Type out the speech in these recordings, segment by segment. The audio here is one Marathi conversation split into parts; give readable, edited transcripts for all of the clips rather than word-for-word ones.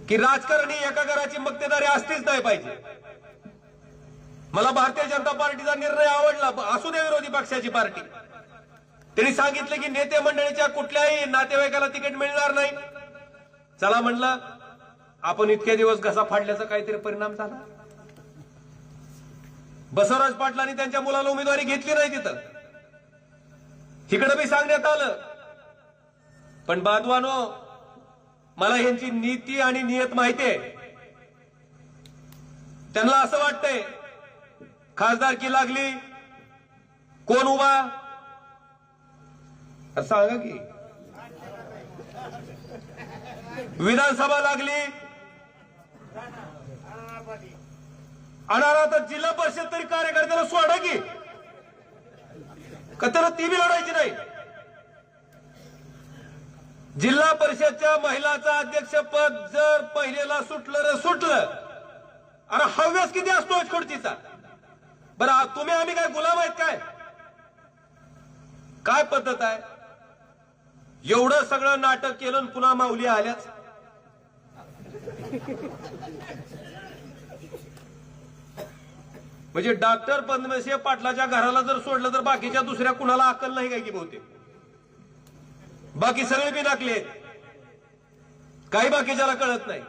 की राजकारणी एका घराची मक्तेदारी असतीच नाही पाहिजे। मला भारतीय जनता पार्टीचा निर्णय आवडला, असू दे विरोधी पक्षाची पार्टी। त्यांनी सांगितले की नेते मंडळीच्या कुठल्याही नातेवाईकाला तिकीट मिळणार नाही। चला म्हणलं, आपण इतके दिवस घसा फाडल्याचा काहीतरी परिणाम झाला। बसवराज पाटलांनी त्यांच्या मुलाला उमेदवारी घेतली नाही तिथं, इकडे बी सांगण्यात आलं। पण बांधवानो, मला यांची नीती आणि नियत माहितीये। त्यांना असं वाटतंय खासदारकी लागली, कोण उभा सांगा की, विधानसभा लागली आणि आता जिल्हा परिषद तरी कार्यकर्त्याला सोडा की, का त्याला ती बी लढायची नाही। जिल्हा परिषदच्या महिलाचं अध्यक्षपद जर पहिलेला सुटलं रे सुटलं, अरे हव्यास किती असतो खोडतीचा। बरं तुम्ही आम्ही काय गुलाम आहेत काय? काय पद्धत आहे? एवढं सगळं नाटक केलं पुन्हा माऊली आल्याच। म्हणजे डॉक्टर पद्मसिंह पाटलाच्या घराला जर सोडलं तर बाकीच्या दुसऱ्या कुणाला अक्कल नाही काय की बहुतेक? बाकी सगळे बी नाकले आहेत, काही बाकीच्याला कळत नाही।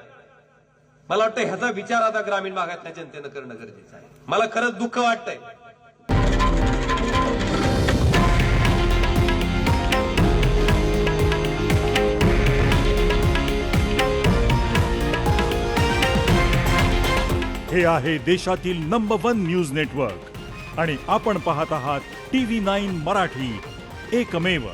मला वाटतं ह्याचा विचार आता ग्रामीण भागातल्या जनतेनं करणं गरजेचं आहे। मला खरंच दुःख वाटतंय। हे आहे देशातील नंबर 1 न्यूज नेटवर्क आणि आपण पाहत आहात TV9 मराठी, एकमेव।